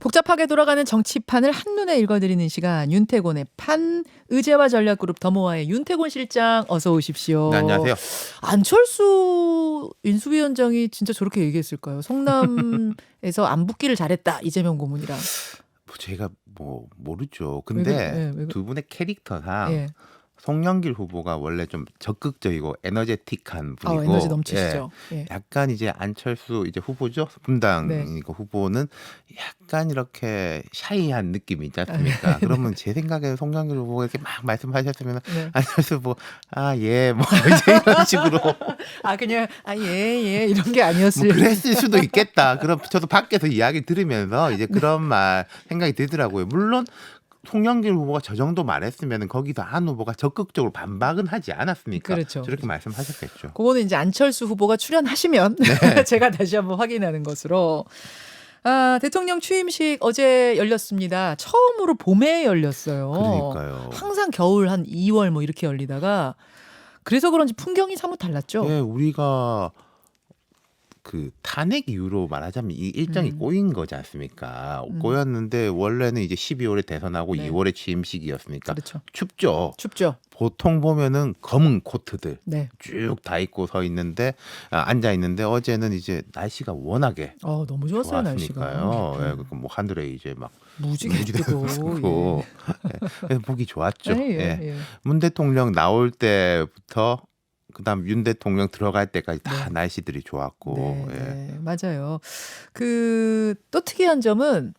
복잡하게 돌아가는 정치판을 한눈에 읽어드리는 시간, 윤태곤의 판, 의제와 전략그룹 더모아의 윤태곤 실장 어서 오십시오. 네, 안녕하세요. 안철수 인수위원장이 진짜 저렇게 얘기했을까요? 성남에서 안 붙기를 잘했다, 이재명 고문이랑. 제가 모르죠. 왜 근데 왜 두 분의 캐릭터상 예. 송영길 후보가 원래 좀 적극적이고 에너제틱한 아, 분이고, 에너지 넘치시죠. 예. 약간 이제 안철수 이제 후보죠. 분당이니까 후보는 약간 이렇게 샤이한 느낌이 있지 않습니까? 그러면 제 생각에는 송영길 후보가 이렇게 막 말씀하셨으면 네. 안철수 후보 뭐 이제 이런 식으로 아, 그냥 예 이런 게 아니었을. 그랬을 수도 있겠다. 그럼 저도 밖에서 이야기 들으면서 이제 그런 말 생각이 들더라고요. 물론 송영길 후보가 저 정도 말했으면 거기서 한 후보가 적극적으로 반박은 하지 않았습니까? 그렇죠. 저렇게 말씀하셨겠죠. 그거는 이제 안철수 후보가 출연하시면 제가 다시 한번 확인하는 것으로. 아, 대통령 취임식 어제 열렸습니다. 처음으로 봄에 열렸어요. 그러니까요. 항상 겨울 한 2월 뭐 이렇게 열리다가 그래서 그런지 풍경이 사뭇 달랐죠. 예, 우리가 그 탄핵 이후로 말하자면 이 일정이 꼬인 거지 않습니까? 꼬였는데 원래는 이제 12월에 대선하고 네. 2월에 취임식이었으니까 그렇죠. 춥죠. 춥죠. 보통 보면은 검은 코트들 네. 쭉 다 입고 서 있는데 앉아 있는데 어제는 이제 날씨가 워낙에 너무 좋았어요, 날씨가. 좋았으니까요. 예, 그러니까 뭐 하늘에 이제 막 무지개 무지개도 뜨고. 뜨고 그래서 보기 좋았죠. 예. 문 대통령 나올 때부터 그다음 윤 대통령 들어갈 때까지 다 네. 날씨들이 좋았고. 네, 맞아요. 그 또 특이한 점은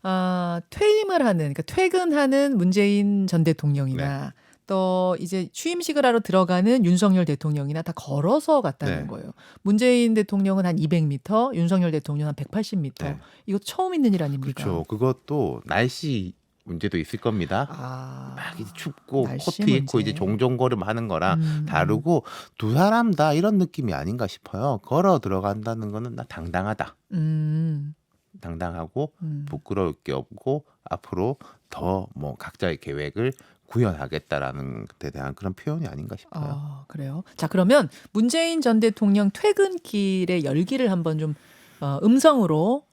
퇴임을 하는, 그러니까 퇴근하는 문재인 전 대통령이나 또 이제 취임식을 하러 들어가는 윤석열 대통령이나 다 걸어서 갔다는 거예요. 문재인 대통령은 한 200m, 윤석열 대통령은 한 180m. 네. 이거 처음 있는 일 아닙니까? 그렇죠. 그것도 날씨 문제도 있을 겁니다. 막 이제 춥고 날씨 코트 입고 문제. 이제 종종걸음 하는 거랑 다르고 두 사람 다 이런 느낌이 아닌가 싶어요. 걸어 들어간다는 거는 나 당당하다. 당당하고 부끄러울 게 없고 앞으로 더 뭐 각자의 계획을 구현하겠다라는 데 대한 그런 표현이 아닌가 싶어요. 그래요. 자, 그러면 문재인 전 대통령 퇴근길의 열기를 한번 좀 음성으로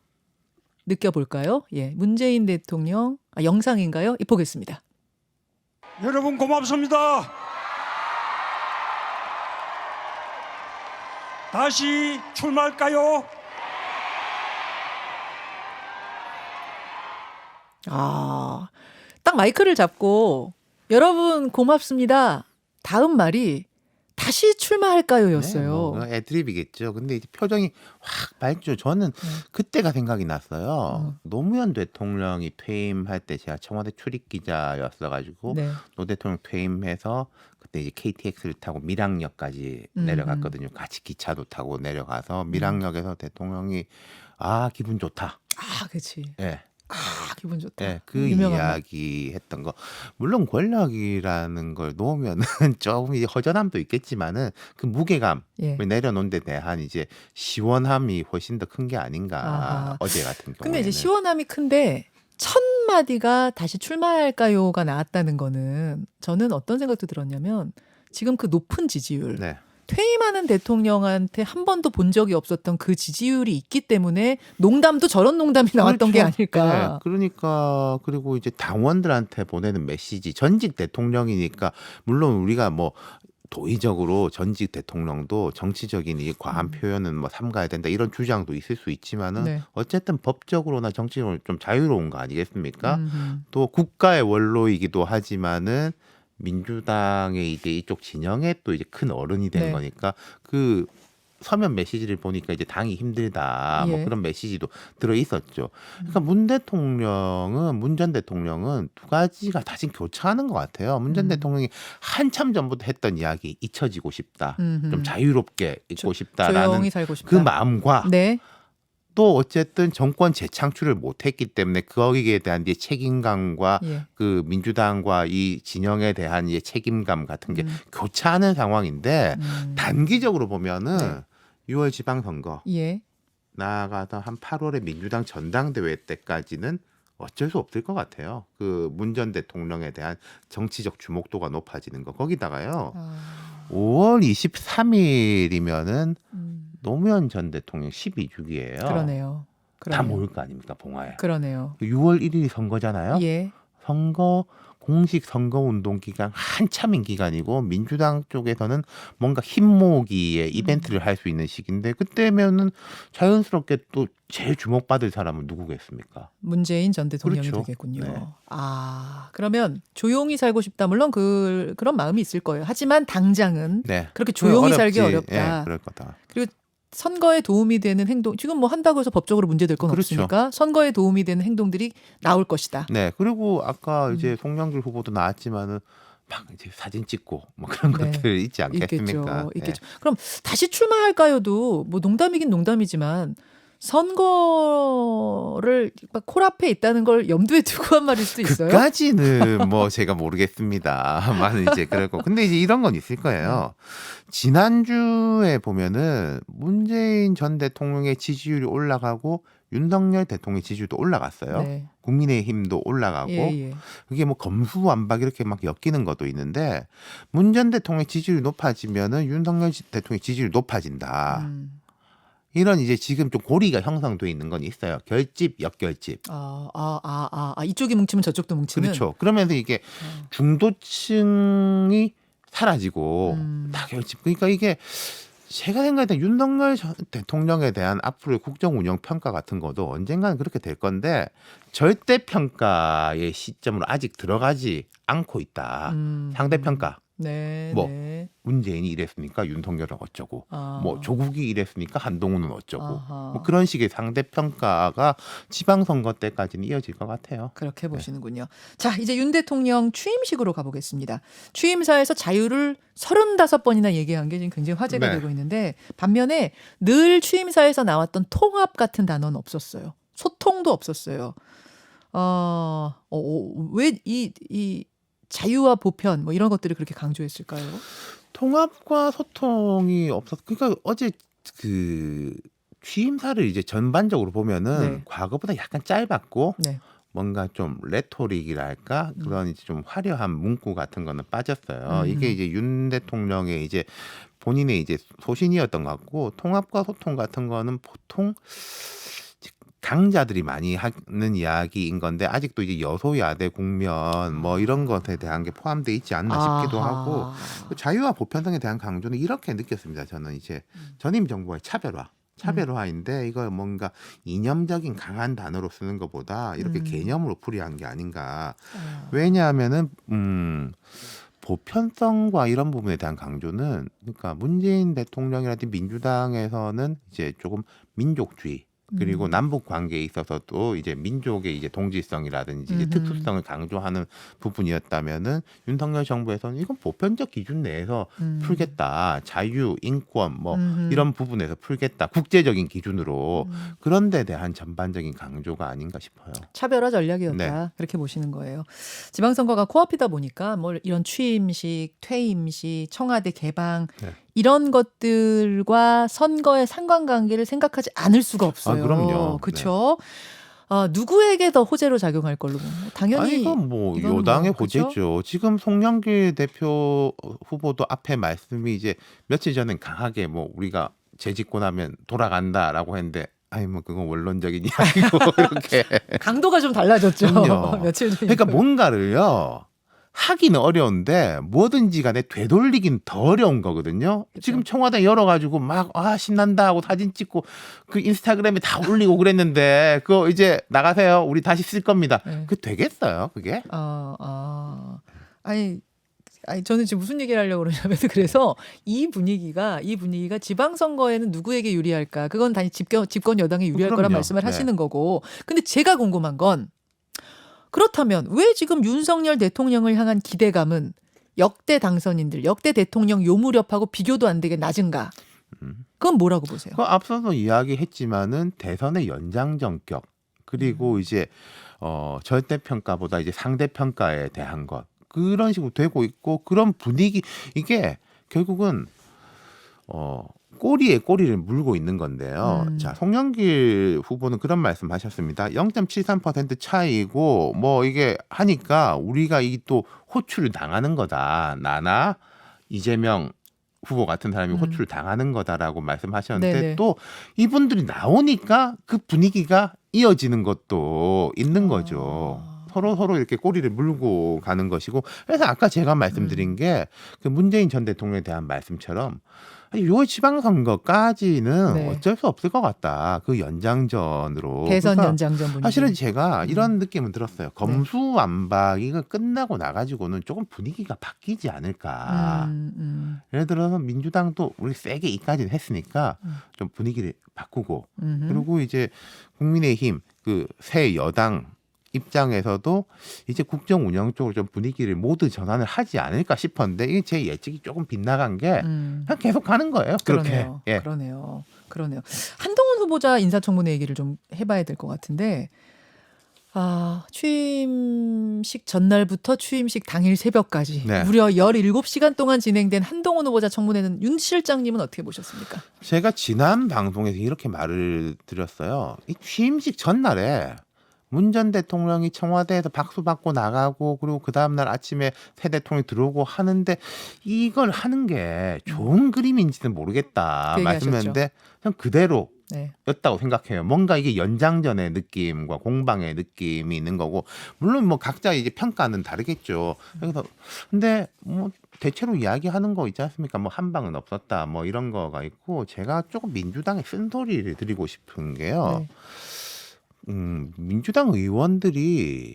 느껴볼까요? 예, 문재인 대통령 영상인가요? 보겠습니다. 여러분 고맙습니다. 다시 출마할까요? 딱 마이크를 잡고 여러분 고맙습니다. 다음 말이 다시 출마할까요였어요. 뭐 애드립이겠죠. 근데 이제 표정이 확 밝죠. 저는 그때가 생각이 났어요. 노무현 대통령이 퇴임할 때 제가 청와대 출입 기자였어가지고 노 대통령 퇴임해서 그때 이제 KTX를 타고 밀양역까지 내려갔거든요. 같이 기차도 타고 내려가서 밀양역에서 대통령이 기분 좋다. 그렇지. 예. 기분 좋다. 네, 그 이야기 했던 거. 물론 권력이라는 걸 놓으면은 조금 이제 허전함도 있겠지만은 그 무게감 내려놓은 데 대한 이제 시원함이 훨씬 더 큰 게 아닌가. 어제 같은 경우에는. 근데 이제 시원함이 큰데 첫 마디가 다시 출마할까요가 나왔다는 거는 저는 어떤 생각도 들었냐면 지금 그 높은 지지율. 퇴임하는 대통령한테 한 번도 본 적이 없었던 그 지지율이 있기 때문에 농담도 저런 농담이 나왔던 게 아닐까. 그러니까 그리고 이제 당원들한테 보내는 메시지 전직 대통령이니까 물론 우리가 뭐 도의적으로 전직 대통령도 정치적인 이 과한 표현은 뭐 삼가야 된다 이런 주장도 있을 수 있지만은 어쨌든 법적으로나 정치적으로 좀 자유로운 거 아니겠습니까? 또 국가의 원로이기도 하지만은 민주당의 이제 이쪽 진영에 또 이제 큰 어른이 된 거니까 그 서면 메시지를 보니까 이제 당이 힘들다 뭐 그런 메시지도 들어 있었죠. 그러니까 문 전 대통령은 두 가지가 다시 교차하는 것 같아요. 문 전 대통령이 한참 전부터 했던 이야기 잊혀지고 싶다, 좀 자유롭게 있고 싶다라는 조용히 살고 싶다. 그 마음과 또 어쨌든 정권 재창출을 못했기 때문에 거기에 대한 이제 책임감과 그 민주당과 이 진영에 대한 이제 책임감 같은 게 교차하는 상황인데 단기적으로 보면은 6월 지방선거 나아가서 한 8월에 민주당 전당대회 때까지는 어쩔 수 없을 것 같아요. 그 문 전 대통령에 대한 정치적 주목도가 높아지는 거. 거기다가요. 5월 23일이면은 노무현 전 대통령 12주기예요. 그러네요. 다 그러네요. 모일 거 아닙니까 봉화에. 그러네요. 6월 1일이 선거잖아요. 예. 선거 공식 선거 운동 기간 한참인 기간이고 민주당 쪽에서는 뭔가 힘 모으기에 이벤트를 할 수 있는 시기인데 그때면은 자연스럽게 또 제일 주목받을 사람은 누구겠습니까? 문재인 전 대통령이 그렇죠. 되겠군요. 네. 아, 그러면 조용히 살고 싶다. 물론 그런 마음이 있을 거예요. 하지만 당장은 네. 그렇게 조용히 어렵지. 살기 어렵다. 예, 그럴 거다. 그리고 선거에 도움이 되는 행동, 지금 뭐 한다고 해서 법적으로 문제될 건 그렇죠. 없으니까 선거에 도움이 되는 행동들이 나올 것이다. 네. 그리고 아까 이제 송영길 후보도 나왔지만은 막 이제 사진 찍고 뭐 그런 네. 것들 있지 않겠습니까? 있겠죠. 있겠죠. 그럼 다시 출마할까요도 뭐 농담이긴 농담이지만 선거를 막 코앞에 있다는 걸 염두에 두고 한 말일 수도 있어요. 그까지는 뭐 제가 모르겠습니다만 이제 그럴 거. 근데 이제 이런 건 있을 거예요. 지난주에 보면은 문재인 전 대통령의 지지율이 올라가고 윤석열 대통령의 지지율도 올라갔어요. 네. 국민의힘도 올라가고 예, 예. 그게 뭐 검수완박 이렇게 막 엮이는 것도 있는데 문 전 대통령의 지지율이 높아지면은 윤석열 대통령의 지지율이 높아진다. 이런 이제 지금 좀 고리가 형성돼 있는 건 있어요. 결집, 역결집. 이쪽이 뭉치면 저쪽도 뭉치는. 그렇죠. 그러면서 이게 중도층이 사라지고 다 결집. 그러니까 이게 제가 생각할 때 윤석열 전 대통령에 대한 앞으로의 국정 운영 평가 같은 것도 언젠가는 그렇게 될 건데 절대 평가의 시점으로 아직 들어가지 않고 있다. 상대 평가. 네, 뭐 네. 문재인이 이랬으니까 윤석열은 어쩌고, 뭐 조국이 이랬으니까 한동훈은 어쩌고, 아하. 뭐 그런 식의 상대 평가가 지방선거 때까지는 이어질 것 같아요. 그렇게 보시는군요. 자, 이제 윤 대통령 취임식으로 가보겠습니다. 취임사에서 자유를 35번이나 얘기한 게 지금 굉장히 화제가 네. 되고 있는데 반면에 늘 취임사에서 나왔던 통합 같은 단어는 없었어요. 소통도 없었어요. 왜 이 자유와 보편 뭐 이런 것들을 그렇게 강조했을까요? 통합과 소통이 없었. 그러니까 어제 그 취임사를 이제 전반적으로 보면은 네. 과거보다 약간 짧았고 네. 뭔가 좀 레토릭이랄까 그런 이제 좀 화려한 문구 같은 거는 빠졌어요. 이게 이제 윤 대통령의 이제 본인의 이제 소신이었던 것 같고 통합과 소통 같은 거는 보통 강자들이 많이 하는 이야기인 건데 아직도 이제 여소야대 국면 뭐 이런 것에 대한 게 포함되어 있지 않나 싶기도 하고 그 자유와 보편성에 대한 강조는 이렇게 느꼈습니다. 저는 이제 전임 정부의 차별화인데 이걸 뭔가 이념적인 강한 단어로 쓰는 것보다 이렇게 개념으로 풀이한 게 아닌가. 왜냐하면은 보편성과 이런 부분에 대한 강조는 그러니까 문재인 대통령이라든지 민주당에서는 이제 조금 민족주의 그리고 남북 관계에 있어서도 이제 민족의 이제 동질성이라든지 이제 특수성을 강조하는 부분이었다면은 윤석열 정부에서는 이건 보편적 기준 내에서 풀겠다. 자유, 인권 뭐 이런 부분에서 풀겠다. 국제적인 기준으로 그런 데 대한 전반적인 강조가 아닌가 싶어요. 차별화 전략이었다. 네. 그렇게 보시는 거예요. 지방선거가 코앞이다 보니까 뭐 이런 취임식, 퇴임식, 청와대 개방 네. 이런 것들과 선거의 상관관계를 생각하지 않을 수가 없어요. 그럼요. 그렇죠. 누구에게 더 호재로 작용할 걸로 당연히 아니, 이건 뭐 이거는 여당의 뭐, 그죠? 호재죠. 지금 송영길 대표 후보도 앞에 말씀이 이제 며칠 전엔 강하게 뭐 우리가 재집고 나면 돌아간다라고 했는데 아니 뭐 그건 원론적인 이야기고 이렇게 강도가 좀 달라졌죠. 그럼요. 며칠 전에. 그러니까 뭔가를요 하기는 어려운데 뭐든지 간에 되돌리긴 더 어려운 거거든요. 그쵸. 지금 청와대 열어가지고 막 신난다 하고 사진 찍고 그 인스타그램에 다 올리고 그랬는데 그거 이제 나가세요. 우리 다시 쓸 겁니다. 네. 그 되겠어요 그게? 아니 저는 지금 무슨 얘기를 하려고 그러냐면 그래서 이 분위기가 지방선거에는 누구에게 유리할까? 그건 단지 집권 여당에 유리할 거란 그럼요. 말씀을 네. 하시는 거고. 근데 제가 궁금한 건 그렇다면 왜 지금 윤석열 대통령을 향한 기대감은 역대 당선인들, 역대 대통령 요 무렵하고 비교도 안 되게 낮은가? 그건 뭐라고 보세요? 그 앞서서 이야기했지만은 대선의 연장전격 그리고 이제 절대 평가보다 이제 상대 평가에 대한 것 그런 식으로 되고 있고 그런 분위기 이게 결국은 꼬리에 꼬리를 물고 있는 건데요. 자, 송영길 후보는 그런 말씀하셨습니다. 0.73% 차이고 뭐 이게 하니까 우리가 이 또 호출을 당하는 거다. 나나 이재명 후보 같은 사람이 호출 당하는 거다라고 말씀하셨는데 네네. 또 이분들이 나오니까 그 분위기가 이어지는 것도 있는 거죠. 서로 이렇게 꼬리를 물고 가는 것이고 그래서 아까 제가 말씀드린 게 그 문재인 전 대통령에 대한 말씀처럼 요 지방선거까지는 네. 어쩔 수 없을 것 같다. 그 연장전으로. 대선 그러니까 연장전 분위기. 사실은 제가 이런 느낌은 들었어요. 검수완박이가 끝나고 나가지고는 조금 분위기가 바뀌지 않을까. 예를 들어서 민주당도 우리 세게 이까지는 했으니까 좀 분위기를 바꾸고 그리고 이제 국민의힘 그 새 여당 입장에서도 이제 국정 운영 쪽으로 좀 분위기를 모두 전환을 하지 않을까 싶었는데 이게 제 예측이 조금 빗나간 게 그냥 계속 가는 거예요. 그렇게. 그러네요. 예. 그러네요. 한동훈 후보자 인사청문회 얘기를 좀 해봐야 될 것 같은데 취임식 전날부터 취임식 당일 새벽까지 네. 무려 17시간 동안 진행된 한동훈 후보자 청문회는 윤 실장님은 어떻게 보셨습니까? 제가 지난 방송에서 이렇게 말을 드렸어요. 이 취임식 전날에 문 전 대통령이 청와대에서 박수 받고 나가고 그리고 그 다음날 아침에 새 대통령이 들어오고 하는데 이걸 하는 게 좋은 그림인지는 모르겠다 그 말씀했는데 그냥 그대로 네. 였다고 생각해요. 뭔가 이게 연장전의 느낌과 공방의 느낌이 있는 거고 물론 뭐 각자 이제 평가는 다르겠죠. 그래서 근데 뭐 대체로 이야기하는 거 있지 않습니까? 뭐 한 방은 없었다 뭐 이런 거가 있고 제가 조금 민주당에 쓴소리를 드리고 싶은 게요. 네. 민주당 의원들이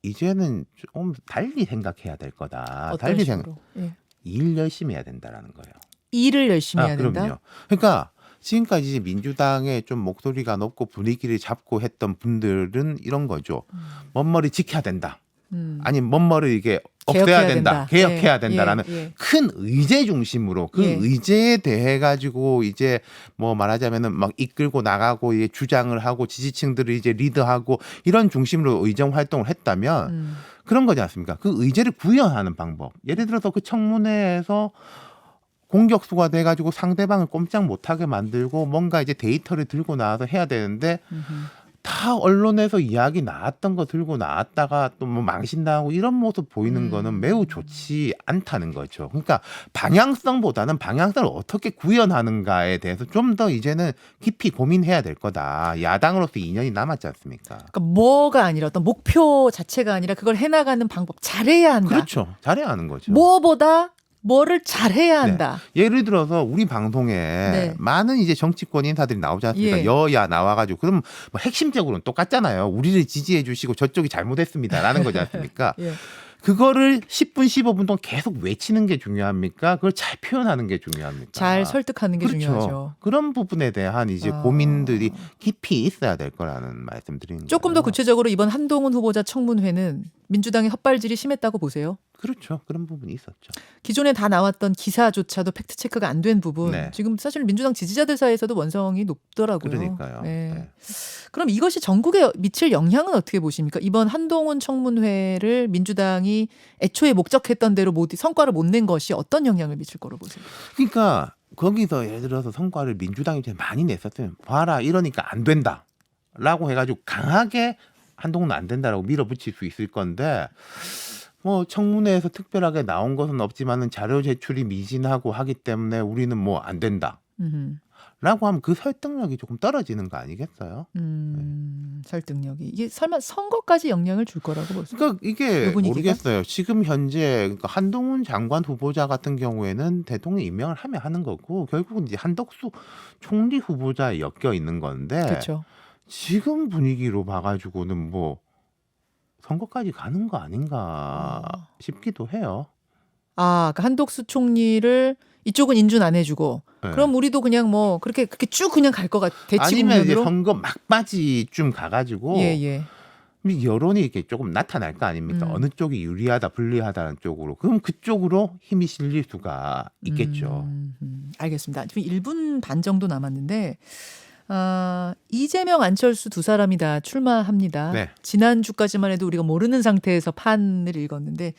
이제는 좀 달리 생각해야 될 거다. 어떤 달리 식으로? 예. 일 열심히 해야 된다라는 거예요. 일을 열심히 해야 된다. 그럼요. 그러니까 지금까지 민주당의 좀 목소리가 높고 분위기를 잡고 했던 분들은 이런 거죠. 먼머리 지켜야 된다. 아니 먼머리 이게 없애야 개혁해야 된다. 된다. 개혁해야 예, 된다라는 예. 큰 의제 중심으로 그 예. 의제에 대해 가지고 이제 뭐 말하자면은 막 이끌고 나가고 이제 주장을 하고 지지층들을 이제 리드하고 이런 중심으로 의정 활동을 했다면 그런 거지 않습니까? 그 의제를 구현하는 방법. 예를 들어서 그 청문회에서 공격수가 돼가지고 상대방을 꼼짝 못하게 만들고 뭔가 이제 데이터를 들고 나와서 해야 되는데 다 언론에서 이야기 나왔던 거 들고 나왔다가 또 뭐 망신당하고 이런 모습 보이는 거는 매우 좋지 않다는 거죠. 그러니까 방향성보다는 방향성을 어떻게 구현하는가에 대해서 좀 더 이제는 깊이 고민해야 될 거다. 야당으로서 2년이 남았지 않습니까? 그러니까 뭐가 아니라 어떤 목표 자체가 아니라 그걸 해나가는 방법 잘해야 한다. 그렇죠. 잘해야 하는 거죠. 뭐보다 뭐를 잘해야 한다. 예를 들어서 우리 방송에 네. 많은 이제 정치권 인사들이 나오지 않습니까? 예. 여야 나와가지고 그럼 뭐 핵심적으로는 똑같잖아요. 우리를 지지해 주시고 저쪽이 잘못했습니다라는 거지 않습니까? 예. 그거를 10분 15분 동안 계속 외치는 게 중요합니까? 그걸 잘 표현하는 게 중요합니까? 잘 설득하는 게 그렇죠. 중요하죠. 그런 부분에 대한 이제 고민들이 깊이 있어야 될 거라는 말씀드리는 거예요. 조금 더 구체적으로 이번 한동훈 후보자 청문회는 민주당의 헛발질이 심했다고 보세요? 그렇죠. 그런 부분이 있었죠. 기존에 다 나왔던 기사조차도 팩트체크가 안 된 부분 네. 지금 사실 민주당 지지자들 사이에서도 원성이 높더라고요. 그러니까요. 네. 네. 그럼 이것이 전국에 미칠 영향은 어떻게 보십니까? 이번 한동훈 청문회를 민주당이 애초에 목적했던 대로 성과를 못 낸 것이 어떤 영향을 미칠 거로 보세요? 그러니까 거기서 예를 들어서 성과를 민주당이 좀 많이 냈었으면 봐라 이러니까 안 된다라고 해가지고 강하게 한동훈은 안 된다라고 밀어붙일 수 있을 건데 뭐 청문회에서 특별하게 나온 것은 없지만은 자료 제출이 미진하고 하기 때문에 우리는 뭐 안 된다라고 하면 그 설득력이 조금 떨어지는 거 아니겠어요? 설득력이 이게 설마 선거까지 영향을 줄 거라고 보세요? 그러니까 이게 그 분위기가? 모르겠어요. 지금 현재 그러니까 한동훈 장관 후보자 같은 경우에는 대통령 임명을 하면 하는 거고 결국은 이제 한덕수 총리 후보자에 엮여 있는 건데 그렇죠. 지금 분위기로 봐가지고는 뭐 선거까지 가는 거 아닌가 싶기도 해요. 그러니까 한덕수 총리를 이쪽은 인준 안 해주고 네. 그럼 우리도 그냥 뭐 그렇게 쭉 그냥 갈 것 같아. 아니면 이제 대치국면으로. 선거 막바지쯤 가가지고 예. 여론이 이렇게 조금 나타날 거 아닙니까? 어느 쪽이 유리하다, 불리하다는 쪽으로. 그럼 그쪽으로 힘이 실릴 수가 있겠죠. 알겠습니다. 지금 1분 반 정도 남았는데 이재명, 안철수 두 사람이 다 출마합니다. 네. 지난주까지만 해도 우리가 모르는 상태에서 판을 읽었는데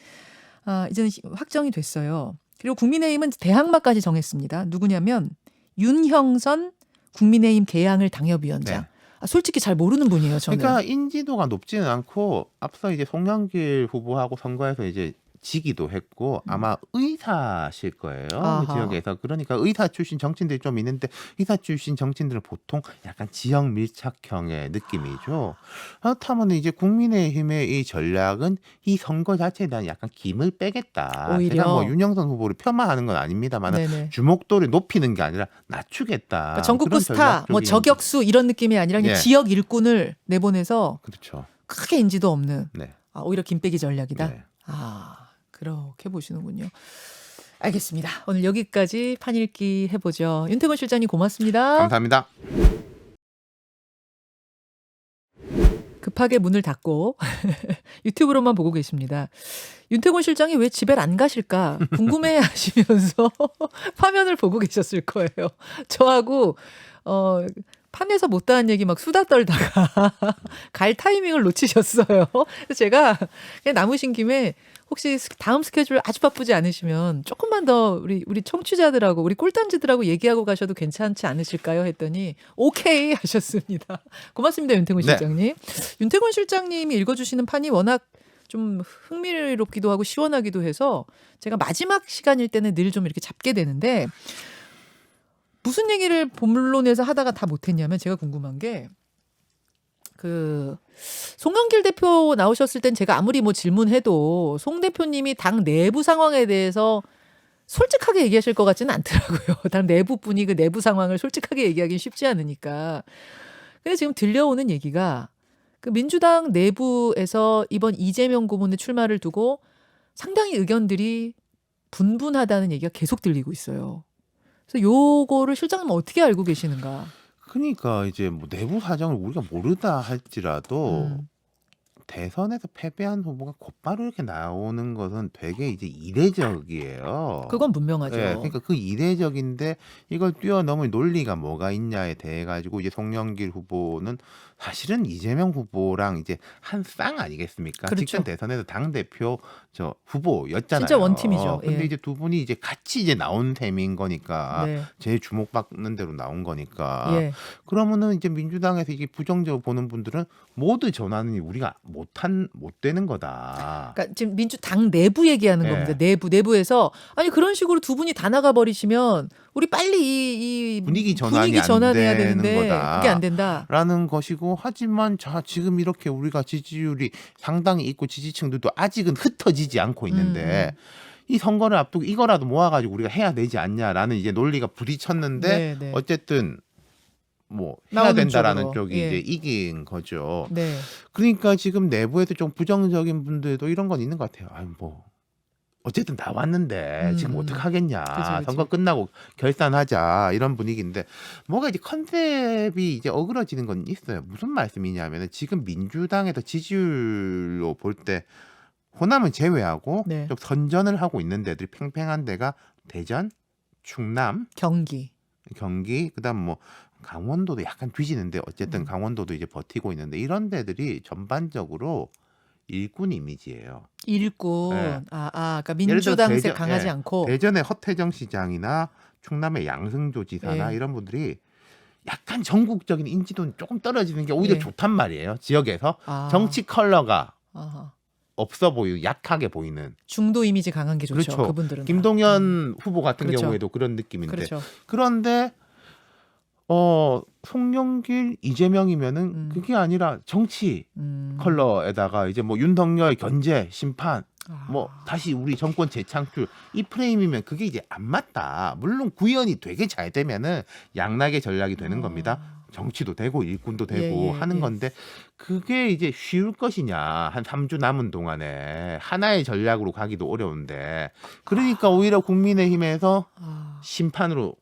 이제는 확정이 됐어요. 그리고 국민의힘은 대항마까지 정했습니다. 누구냐면 윤형선 국민의힘 개항을 당협위원장. 네. 솔직히 잘 모르는 분이에요. 저는. 그러니까 인지도가 높지는 않고 앞서 이제 송영길 후보하고 선거에서 이제 지기도 했고 아마 의사실 거예요. 아하. 그 지역에서. 그러니까 의사 출신 정치인들이 좀 있는데 의사 출신 정치인들은 보통 약간 지역 밀착형의 느낌이죠. 그렇다면 이제 국민의힘의 이 전략은 이 선거 자체에 대한 약간 김을 빼겠다. 오히려. 제가 뭐 윤영선 후보를 폄하하는 건 아닙니다만 네네. 주목도를 높이는 게 아니라 낮추겠다. 그러니까 전국구 그런 스타, 뭐 전략적인- 저격수 이런 느낌이 아니라 그냥 예. 지역 일꾼을 내보내서 그렇죠. 크게 인지도 없는 네. 오히려 김빼기 전략이다. 네. 그렇게 보시는군요. 알겠습니다. 오늘 여기까지 판읽기 해보죠. 윤태곤 실장님 고맙습니다. 감사합니다. 급하게 문을 닫고 유튜브로만 보고 계십니다. 윤태곤 실장이 왜 집에 안 가실까 궁금해 하시면서 화면을 보고 계셨을 거예요. 저하고 판에서 못다한 얘기 막 수다 떨다가 갈 타이밍을 놓치셨어요. 그래서 제가 그냥 남으신 김에 혹시 다음 스케줄 아주 바쁘지 않으시면 조금만 더 우리 청취자들하고 우리 꿀단지들하고 얘기하고 가셔도 괜찮지 않으실까요? 했더니 오케이 하셨습니다. 고맙습니다, 윤태곤 네. 실장님. 윤태곤 실장님이 읽어주시는 판이 워낙 좀 흥미롭기도 하고 시원하기도 해서 제가 마지막 시간일 때는 늘 좀 이렇게 잡게 되는데 무슨 얘기를 본론에서 하다가 다 못했냐면 제가 궁금한 게 송영길 대표 나오셨을 땐 제가 아무리 뭐 질문해도 송 대표님이 당 내부 상황에 대해서 솔직하게 얘기하실 것 같지는 않더라고요. 당 내부 분이 그 내부 상황을 솔직하게 얘기하기는 쉽지 않으니까. 근데 지금 들려오는 얘기가 그 민주당 내부에서 이번 이재명 고문의 출마를 두고 상당히 의견들이 분분하다는 얘기가 계속 들리고 있어요. 그래서 요거를 실장님 어떻게 알고 계시는가? 그러니까 이제 뭐 내부 사정을 우리가 모르다 할지라도 음. 대선에서 패배한 후보가 곧바로 이렇게 나오는 것은 되게 이제 이례적이에요. 그건 분명하죠. 예, 그러니까 그 이례적인데 이걸 뛰어넘을 논리가 뭐가 있냐에 대해 가지고 이제 송영길 후보는 사실은 이재명 후보랑 이제 한 쌍 아니겠습니까? 그렇죠. 직전 대선에서 당 대표 저 후보였잖아요. 진짜 원팀이죠. 근데 예. 이제 두 분이 이제 같이 이제 나온 셈인 거니까 네. 제일 주목받는 대로 나온 거니까. 예. 그러면은 이제 민주당에서 이게 부정적으로 보는 분들은 모두 전환이 우리가 못 되는 거다. 그러니까 지금 민주당 내부 얘기하는 예. 겁니다. 내부에서 아니 그런 식으로 두 분이 다 나가 버리시면 우리 빨리 이 분위기 전환이 안 전환해야 되는 되는데 거다. 그게 안 된다. 라는 것이고 하지만 자 지금 이렇게 우리가 지지율이 상당히 있고 지지층들도 아직은 흩어지지 않고 있는데 이 선거를 앞두고 이거라도 모아가지고 우리가 해야 되지 않냐라는 이제 논리가 부딪혔는데 네, 네. 어쨌든 뭐 해야 나오는 된다라는 쪽으로. 쪽이 예. 이제 이긴 거죠. 네. 그러니까 지금 내부에도 좀 부정적인 분들도 이런 건 있는 것 같아요. 아니 뭐 어쨌든 나왔는데 지금 어떻게 하겠냐. 그치. 선거 끝나고 결산하자 이런 분위기인데 뭐가 이제 컨셉이 이제 어그러지는 건 있어요. 무슨 말씀이냐면은 지금 민주당에서 지지율로 볼 때 호남은 제외하고 네. 좀 선전을 하고 있는 데들이 팽팽한 데가 대전, 충남, 경기. 경기, 그다음 뭐 강원도도 약간 뒤지는데 어쨌든 음. 강원도도 이제 버티고 있는데 이런 데들이 전반적으로 일꾼 이미지예요. 일꾼. 네. 그러니까 예를 들어 민주당색 대전- 강하지 예. 않고. 대전의 허태정 시장이나 충남의 양승조 지사나 예. 이런 분들이 약간 전국적인 인지도는 조금 떨어지는 게 오히려 예. 좋단 말이에요. 지역에서 아. 정치 컬러가 아하. 없어 보이고 약하게 보이는. 중도 이미지 강한 게 좋죠. 그렇죠. 그분들은. 다. 김동연 후보 같은 그렇죠. 경우에도 그런 느낌인데 그렇죠. 그런데 송영길, 이재명이면은 그게 아니라 정치 컬러에다가 이제 뭐 윤석열 견제 심판 뭐 다시 우리 정권 재창출 이 프레임이면 그게 이제 안 맞다. 물론 구현이 되게 잘 되면은 양락의 전략이 되는 겁니다. 정치도 되고 일꾼도 되고 예, 하는 예. 건데 그게 이제 쉬울 것이냐. 한 3주 남은 동안에 하나의 전략으로 가기도 어려운데 그러니까 오히려 국민의힘에서 심판으로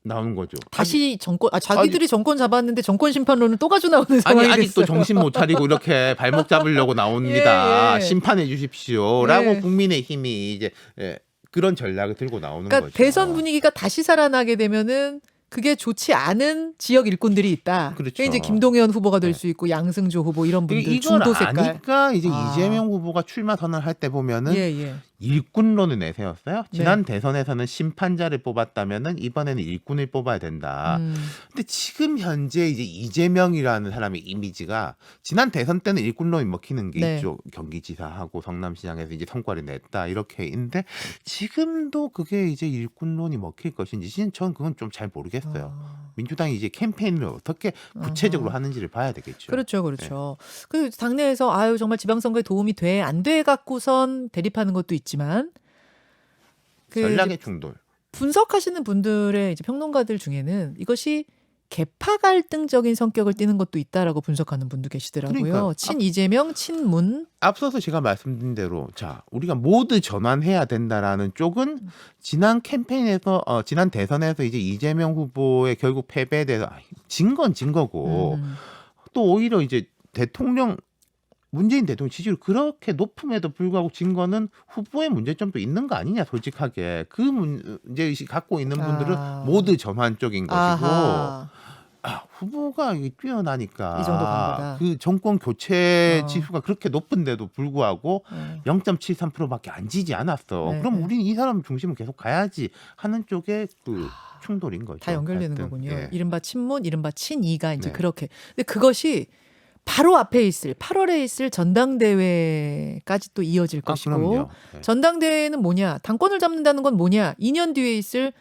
나오는 거죠. 다시 정권 자기들이 정권 잡았는데 정권 심판론은 또 가져 나오는 상황이 아직도 됐어요. 정신 못 차리고 이렇게 발목 잡으려고 나옵니다. 예, 예. 심판해 주십시오라고 예. 국민의힘이 이제 그런 전략을 들고 나오는 그러니까 거죠. 대선 분위기가 다시 살아나게 되면은 그게 좋지 않은 지역 일꾼들이 있다. 그렇죠. 그게 이제 김동연 후보가 될 네. 수 있고 양승조 후보 이런 분들 이걸 중도 색깔. 아니까 이제 아. 이재명 후보가 출마 선언을 할 때 보면은 예. 일꾼론을 내세웠어요. 네. 지난 대선에서는 심판자를 뽑았다면은 이번에는 일꾼을 뽑아야 된다. 근데 지금 현재 이제 이재명이라는 사람의 이미지가 지난 대선 때는 일꾼론이 먹히는 게 네. 있죠. 경기지사하고 성남시장에서 이제 성과를 냈다 이렇게 있는데 지금도 그게 이제 일꾼론이 먹힐 것인지 전 그건 좀 잘 모르겠어요. 민주당이 이제 캠페인을 어떻게 구체적으로 하는지를 봐야 되겠죠. 그렇죠. 그 당내에서 아유 정말 지방선거에 도움이 돼 안 돼 갖고선 대립하는 것도 있지만 그 전략의 충돌. 분석하시는 분들의 이제 평론가들 중에는 이것이 개파 갈등적인 성격을 띠는 것도 있다라고 분석하는 분도 계시더라고요. 그러니까 친 이재명, 친문. 앞서서 제가 말씀드린 대로 자 우리가 모두 전환해야 된다라는 쪽은 지난 캠페인에서 지난 대선에서 이제 이재명 후보의 결국 패배에 대해서 진 건 진 거고 또 오히려 이제 문재인 대통령 지지율 그렇게 높음에도 불구하고 진 거는 후보의 문제점도 있는 거 아니냐 솔직하게 그 문제의식 갖고 있는 분들은 모두 전환 쪽인 것이고 아하. 후보가 이게 뛰어나니까 이 정도 간 거다. 그 정권 교체 지수가 그렇게 높은데도 불구하고 0.73%밖에 안 지지 않았어. 네, 그럼 네. 우리는 이 사람 중심을 계속 가야지 하는 쪽에 그 충돌인 거죠. 다 연결되는 갈등. 거군요. 예. 이른바 친문, 이른바 친이가 이제 네. 그렇게. 근데 그것이 바로 앞에 있을 8월에 있을 전당대회까지 또 이어질 것이고 그럼요. 네. 전당대회는 뭐냐? 당권을 잡는다는 건 뭐냐? 2년 뒤에 있을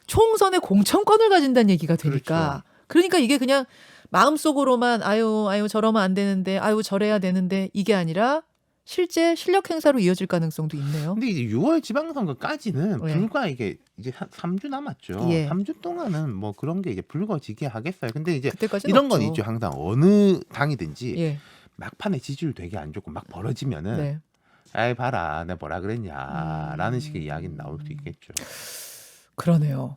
총선의 공천권을 가진다는 얘기가 되니까. 그러니까 이게 그냥 마음속으로만 아유 저러면 안 되는데 아유 저래야 되는데 이게 아니라 실제 실력 행사로 이어질 가능성도 있네요. 근데 이제 6월 지방선거까지는 네. 불과 이게 이제 3주 남았죠. 예. 3주 동안은 뭐 그런 게 이제 불거지게 하겠어요. 근데 이제 그때까지는 이런 건 없죠. 있죠. 항상 어느 당이든지 예. 막판에 지지율 되게 안 좋고 막 벌어지면은 네. 아이 봐라 내가 뭐라 그랬냐라는 식의 이야기는 나올 수 있겠죠. 그러네요.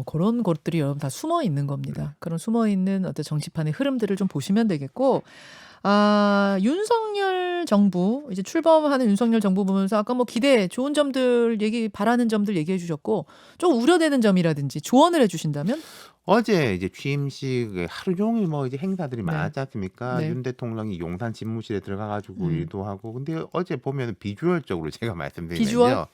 그런 것들이 여러분 다 숨어 있는 겁니다. 그런 숨어 있는 어떤 정치판의 흐름들을 좀 보시면 되겠고, 윤석열 정부 이제 출범하는 윤석열 정부 보면서 아까 뭐 기대 좋은 점들 바라는 점들 얘기해 주셨고 좀 우려되는 점이라든지 조언을 해주신다면 어제 이제 취임식 하루 종일 뭐 이제 행사들이 네. 많았지 않습니까? 네. 윤 대통령이 용산 집무실에 들어가가지고 일도 하고. 근데 어제 보면 비주얼적으로 제가 말씀드리면요. 비주얼?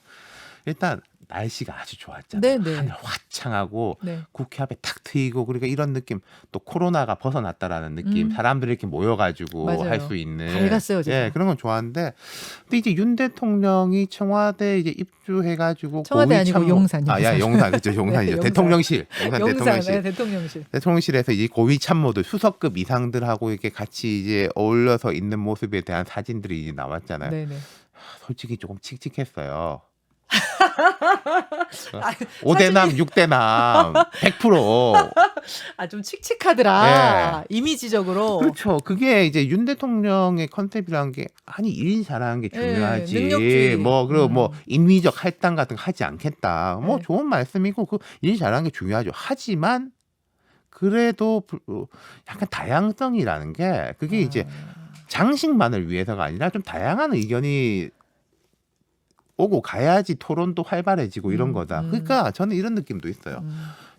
일단 날씨가 아주 좋았잖아요. 네. 하늘 화창하고 네. 국회 앞에 탁 트이고 그러니까 이런 느낌 또 코로나가 벗어났다라는 느낌 사람들이 이렇게 모여가지고 맞아요. 할 수 있는 밝았어요, 제가. 예, 그런 건 좋았는데 근데 이제 윤 대통령이 청와대 이제 입주해가지고 청와대 고위 아니고 참모- 용산이요. 용산 그렇죠 용산이죠. 용산. 대통령실 용산 대통령실 네, 대통령실. 대통령실에서 이 고위 참모들 수석급 이상들하고 이렇게 같이 이제 어울려서 있는 모습에 대한 사진들이 이제 나왔잖아요. 네네. 솔직히 조금 칙칙했어요. 아, 5대남, 6대남, 100%. 좀 칙칙하더라. 예. 이미지적으로. 그렇죠. 그게 이제 윤 대통령의 컨셉이라는 게 아니 일 잘하는 게 중요하지. 능력주의. 그리고 뭐 인위적 할당 같은 거 하지 않겠다. 뭐 네. 좋은 말씀이고 그 일 잘하는 게 중요하죠. 하지만 그래도 약간 다양성이라는 게 그게 이제 장식만을 위해서가 아니라 좀 다양한 의견이 오고 가야지 토론도 활발해지고 이런 거다. 그러니까 저는 이런 느낌도 있어요.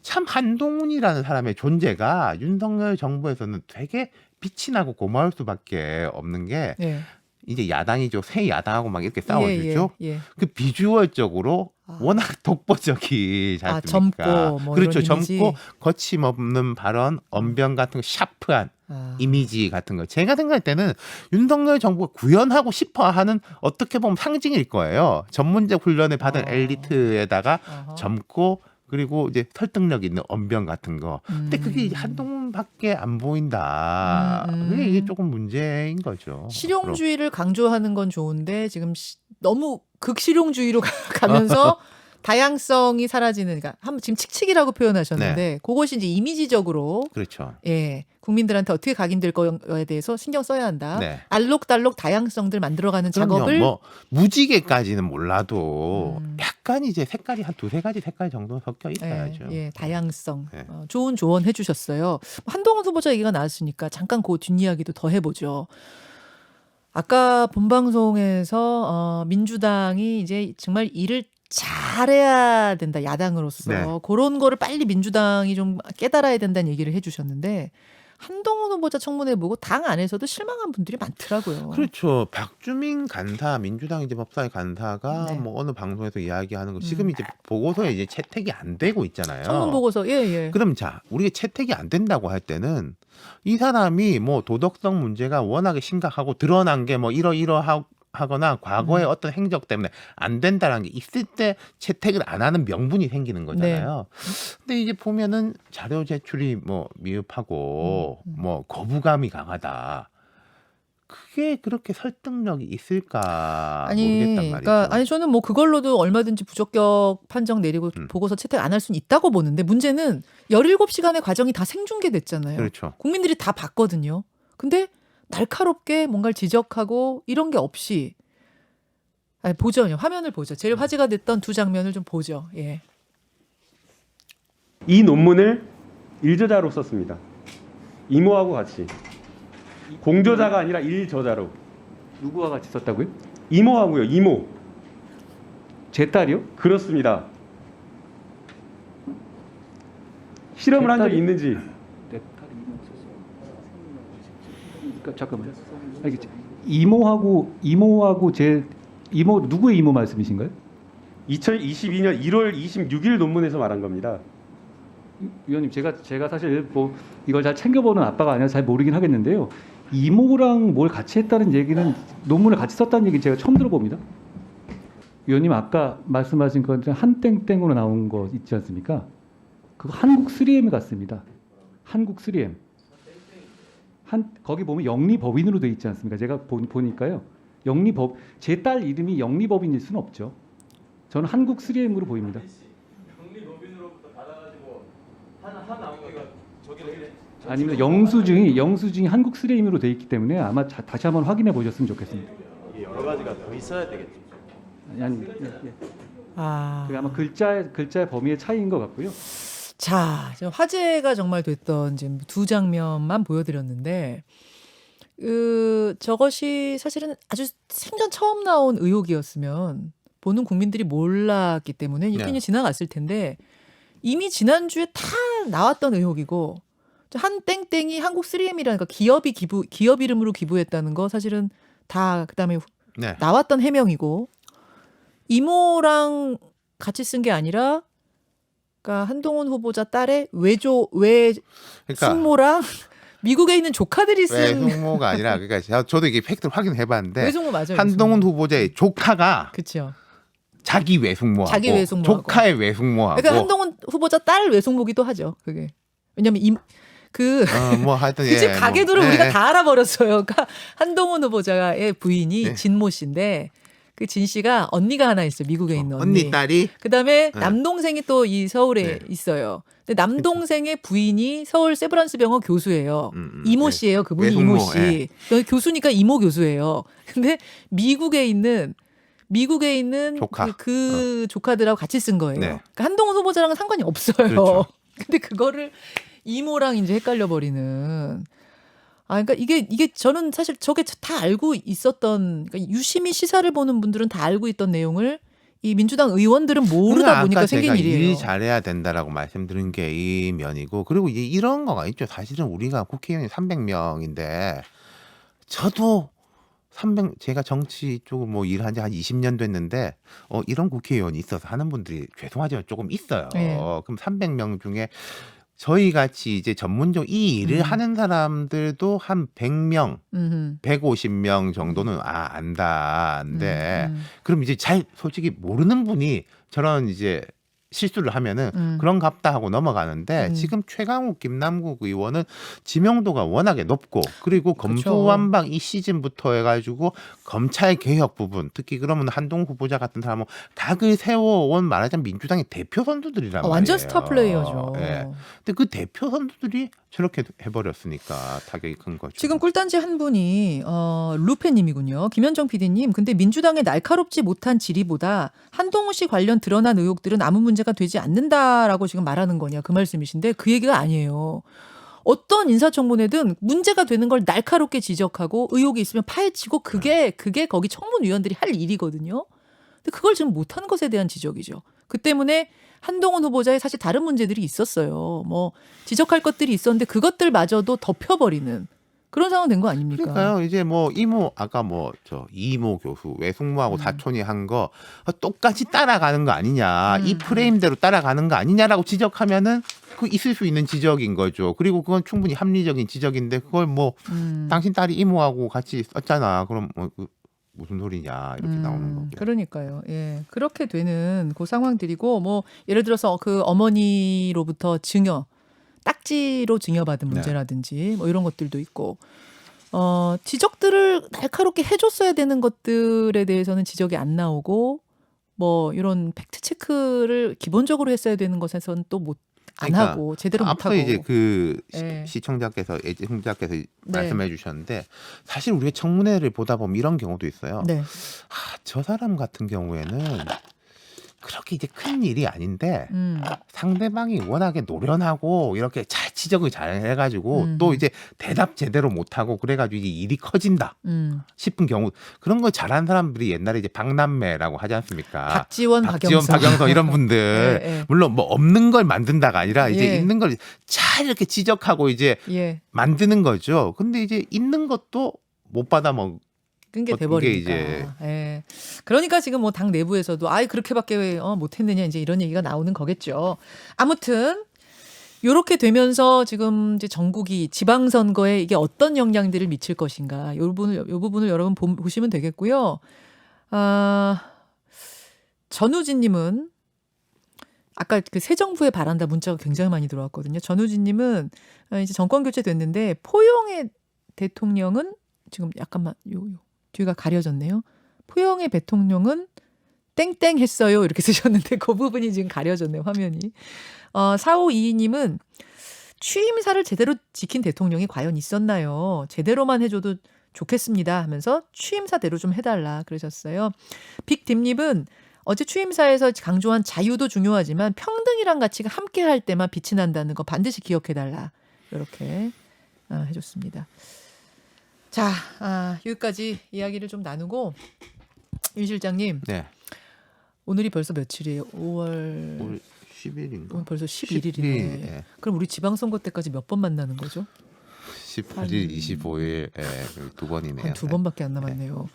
참 한동훈이라는 사람의 존재가 윤석열 정부에서는 되게 빛이 나고 고마울 수밖에 없는 게 예. 이제 야당이죠. 새 야당하고 막 이렇게 싸워주죠. 예. 그 비주얼적으로 워낙 독보적이지 않습니까? 젊고 뭐 그렇죠. 이런 이미지. 젊고 거침없는 발언, 언변 같은 거 샤프한 이미지 같은 거. 제가 생각할 때는 윤석열 정부가 구현하고 싶어 하는 어떻게 보면 상징일 거예요. 전문적 훈련을 받은 엘리트에다가 어허. 젊고 그리고 이제 설득력 있는 언변 같은 거. 근데 그게 이제 한동훈밖에 안 보인다. 그게 이게 조금 문제인 거죠. 실용주의를 강조하는 건 좋은데 지금 너무 극실용주의로 가면서 다양성이 사라지는, 그러니까 지금 칙칙이라고 표현하셨는데 그것이 이제 이미지적으로 그렇죠. 예, 국민들한테 어떻게 각인될 거에 대해서 신경 써야 한다. 네. 알록달록 다양성들 만들어가는 그럼요. 작업을 뭐 무지개까지는 몰라도 약간 이제 색깔이 한 두세 가지 색깔 정도 섞여 있어야죠. 예, 다양성. 네. 좋은 조언 해주셨어요. 한동훈 후보자 얘기가 나왔으니까 잠깐 그 뒷이야기도 더 해보죠. 아까 본방송에서 민주당이 이제 정말 이를 잘해야 된다 야당으로서 네. 그런 거를 빨리 민주당이 좀 깨달아야 된다는 얘기를 해주셨는데 한동훈 후보자 청문회 보고 당 안에서도 실망한 분들이 많더라고요. 그렇죠. 박주민 간사, 민주당 이제 법사위 간사가 네. 뭐 어느 방송에서 이야기하는 거 지금 이제 보고서에 이제 채택이 안 되고 있잖아요. 청문 보고서 예. 그럼 자, 우리가 채택이 안 된다고 할 때는 이 사람이 뭐 도덕성 문제가 워낙에 심각하고 드러난 게 뭐 이러하거나 과거의 어떤 행적 때문에 안 된다라는 게 있을 때 채택을 안 하는 명분이 생기는 거잖아요. 근데 이제 보면은 자료 제출이 뭐 미흡하고 뭐 거부감이 강하다. 그게 그렇게 설득력이 있을까 모르겠단 말이죠. 그러니까 아니 저는 뭐 그걸로도 얼마든지 부적격 판정 내리고 보고서 채택 안 할 수는 있다고 보는데 문제는 17시간의 과정이 다 생중계됐잖아요. 그렇죠. 국민들이 다 봤거든요. 근데 날카롭게 뭔가를 지적하고 이런 게 없이 아니, 보죠. 화면을 보죠. 제일 화제가 됐던 두 장면을 좀 보죠. 예. 이 논문을 일저자로 썼습니다. 이모하고 같이. 공저자가 아니라 일저자로. 누구와 같이 썼다고요? 이모하고요. 이모. 제 딸이요? 그렇습니다. 실험을 한 적이 있는지. 내 딸이 이모 썼어요. 그러니까 잠깐만요. 알겠지. 이모하고 제 이모 누구의 이모 말씀이신가요? 2022년 1월 26일 논문에서 말한 겁니다. 위원님 제가 사실 뭐 이걸 잘 챙겨보는 아빠가 아니라 잘 모르긴 하겠는데요. 이모랑 뭘 같이 했다는 얘기는 논문을 같이 썼다는 얘기는 제가 처음 들어봅니다. 위원님 아까 말씀하신 건 한땡땡으로 나온 거 있지 않습니까? 그거 한국 3M에 갔습니다. 한국 3M. 거기 보면 영리법인으로 돼 있지 않습니까? 제가 보니까요. 제 딸 이름이 영리법인일 수는 없죠. 저는 한국 3M으로 보입니다. 아니면 영수증이 한국 3M으로 돼 있기 때문에 아마 다시 한번 확인해 보셨으면 좋겠습니다. 여러 가지가 더 있어야 되겠죠. 아니, 아. 그게 아마 글자의 범위의 차이인 것 같고요. 자, 지금 화제가 정말 됐던 지금 두 장면만 보여드렸는데, 저것이 사실은 아주 생전 처음 나온 의혹이었으면 보는 국민들이 몰랐기 때문에 이렇게 네. 그냥 지나갔을 텐데 이미 지난주에 다 나왔던 의혹이고 한 땡땡이 한국 3M이라니까 기업 이름으로 기부했다는 거 사실은 다 그다음에 네. 나왔던 해명이고 이모랑 같이 쓴 게 아니라 그러니까 한동훈 후보자 딸의 그러니까 숙모랑 미국에 있는 조카들이 쓴 외숙모가 아니라 그러니까 저도 이게 팩트를 확인해봤는데 외숙모 맞아요. 한동훈 후보자의 조카가 그렇죠. 자기 외숙모하고 자기 외숙모하고. 조카의 외숙모하고 그러니까 한동훈 후보자 딸 외숙모기도 하죠. 그게 왜냐면 뭐 하여튼 그 집 예, 가계도를 뭐, 우리가 예. 다 알아버렸어요. 그러니까 한동훈 후보자의 부인이 네. 진모 씨인데 그 진 씨가 언니가 하나 있어요. 미국에 있는 언니 딸이 그다음에 네. 남동생이 또 이 서울에 네. 있어요. 근데 남동생의 부인이 서울 세브란스 병원 교수예요. 이모 네. 씨예요. 그분이 외숙모, 이모 씨. 예. 교수니까 이모 교수예요. 근데 미국에 있는 조카. 그 조카들하고 같이 쓴 거예요. 네. 그러니까 한동훈 후보자랑은 상관이 없어요. 그렇죠. 근데 그거를 이모랑 이제 헷갈려 버리는. 그러니까 이게 저는 사실 저게 다 알고 있었던, 그러니까 유심히 시사를 보는 분들은 다 알고 있던 내용을 이 민주당 의원들은 모르다 보니까 아까 생긴 제가 일이에요. 일 잘해야 된다라고 말씀드린 게 이 면이고 그리고 이런 거가 있죠. 사실은 우리가 국회의원이 300명인데 저도 제가 정치 쪽을 뭐 일한 지 한 20년 됐는데 이런 국회의원이 있어서 하는 분들이 죄송하지만 조금 있어요. 네. 그럼 300명 중에 저희 같이 이제 전문적 이 일을 하는 사람들도 한 100명, 150명 정도는 안다인데 그럼 이제 잘 솔직히 모르는 분이 저런 이제 실수를 하면은 그런갑다 하고 넘어가는데 지금 최강욱 김남국 의원은 지명도가 워낙에 높고 그리고 검수완박 이 시즌부터 해가지고 검찰 개혁 부분 특히 그러면 한동훈 후보자 같은 사람은 각을 세워온 말하자면 민주당의 대표 선수들이란 말이에요. 완전 스타 플레이어죠. 예. 근데 그 대표 선수들이 저렇게 해버렸으니까 타격이 큰 거죠. 지금 꿀단지 한 분이 루페님이군요. 김현정 PD님. 근데 민주당의 날카롭지 못한 질의보다 한동훈 씨 관련 드러난 의혹들은 아무 문제가 되지 않는다라고 지금 말하는 거냐 그 말씀이신데 그 얘기가 아니에요. 어떤 인사청문회든 문제가 되는 걸 날카롭게 지적하고 의혹이 있으면 파헤치고 그게 거기 청문위원들이 할 일이거든요. 근데 그걸 지금 못한 것에 대한 지적이죠. 그 때문에 한동훈 후보자의 사실 다른 문제들이 있었어요. 뭐 지적할 것들이 있었는데 그것들마저도 덮여버리는 그런 상황 된 거 아닙니까? 그러니까요. 이제 뭐 이모 아까 뭐 저 이모 교수 외숙모하고 사촌이 한 거 똑같이 따라가는 거 아니냐. 이 프레임대로 따라가는 거 아니냐라고 지적하면은 그 있을 수 있는 지적인 거죠. 그리고 그건 충분히 합리적인 지적인데 그걸 뭐 당신 딸이 이모하고 같이 썼잖아. 그럼 뭐 무슨 소리냐 이렇게 나오는 거고. 그러니까요. 예. 그렇게 되는 그 상황들이고 뭐 예를 들어서 그 어머니로부터 증여 딱지로 증여받은 네. 문제라든지 뭐 이런 것들도 있고 지적들을 날카롭게 해줬어야 되는 것들에 대해서는 지적이 안 나오고 뭐 이런 팩트 체크를 기본적으로 했어야 되는 것에서는 또 못 안 그러니까 하고 제대로 못 앞서 하고 이제 그 네. 시청자께서 애청자께서 말씀해 주셨는데 사실 우리가 청문회를 보다 보면 이런 경우도 있어요. 네. 저 사람 같은 경우에는 그렇게 이제 큰 일이 아닌데 상대방이 워낙에 노련하고 이렇게 잘 지적을 잘 해가지고 또 이제 대답 제대로 못하고 그래가지고 이제 일이 커진다 싶은 경우 그런 걸 잘하는 사람들이 옛날에 이제 박남매라고 하지 않습니까? 박지원, 박영선 이런 분들 예, 예. 물론 뭐 없는 걸 만든다가 아니라 이제 예. 있는 걸 잘 이렇게 지적하고 이제 예. 만드는 거죠. 근데 이제 있는 것도 못 받아 먹. 끈게 그게 돼버리니까. 이제- 예. 그러니까 지금 뭐 당 내부에서도 아이 그렇게밖에 왜 못했느냐 이제 이런 얘기가 나오는 거겠죠. 아무튼 요렇게 되면서 지금 이제 전국이 지방선거에 이게 어떤 영향들을 미칠 것인가 요 부분을 여러분 보시면 되겠고요. 전우진님은 아까 그 새 정부에 바란다 문자가 굉장히 많이 들어왔거든요. 전우진님은 이제 정권 교체 됐는데 포용의 대통령은 지금 약간만 요 뒤가 가려졌네요. 포영의 대통령은 땡땡 했어요. 이렇게 쓰셨는데 그 부분이 지금 가려졌네요. 화면이. 4522님은 취임사를 제대로 지킨 대통령이 과연 있었나요? 제대로만 해줘도 좋겠습니다 하면서 취임사대로 좀 해달라 그러셨어요. 빅딥님은 어제 취임사에서 강조한 자유도 중요하지만 평등이란 가치가 함께 할 때만 빛이 난다는 거 반드시 기억해달라. 이렇게 해줬습니다. 자, 여기까지 이야기를 좀 나누고 윤 실장님 네. 오늘이 벌써 며칠이에요? 5월 올 10일인가? 오늘 벌써 11일이네. 예. 그럼 우리 지방선거 때까지 몇 번 만나는 거죠? 18일, 25일 두 번이네요. 한 두 번밖에 안 남았네요.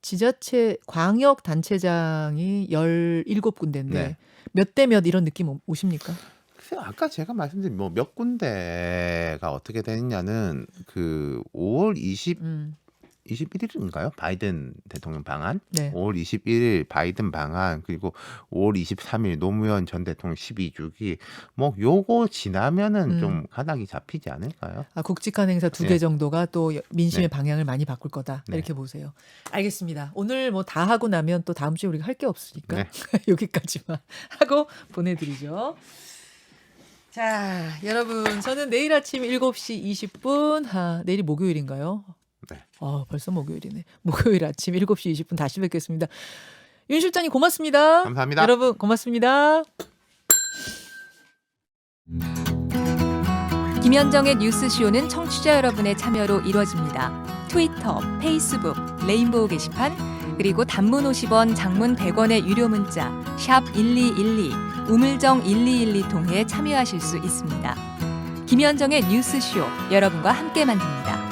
지자체 광역 단체장이 17군데인데 네. 몇 대 몇 이런 느낌 오십니까? 글쎄요, 아까 제가 말씀드린 뭐 몇 군데가 어떻게 되느냐는 그 5월 21일인가요? 바이든 대통령 방한. 네. 5월 21일 바이든 방한 그리고 5월 23일 노무현 전 대통령 12주기 뭐 요거 지나면은 좀 가닥이 잡히지 않을까요? 굵직한 행사 두 개 네. 정도가 또 민심의 네. 방향을 많이 바꿀 거다. 네. 이렇게 보세요. 알겠습니다. 오늘 뭐 다 하고 나면 또 다음 주에 우리가 할 게 없으니까 네. 여기까지만 하고 보내드리죠. 자, 여러분 저는 내일 아침 7시 20분 내일이 목요일인가요? 네. 벌써 목요일이네. 목요일 아침 7시 20분 다시 뵙겠습니다. 윤 실장님 고맙습니다. 감사합니다. 여러분 고맙습니다. 김현정의 뉴스쇼는 청취자 여러분의 참여로 이루어집니다. 트위터, 페이스북, 레인보우 게시판, 그리고 단문 50원, 장문 100원의 유료 문자 샵 1212, 우물정 1212 통해 참여하실 수 있습니다. 김현정의 뉴스쇼 여러분과 함께 만듭니다.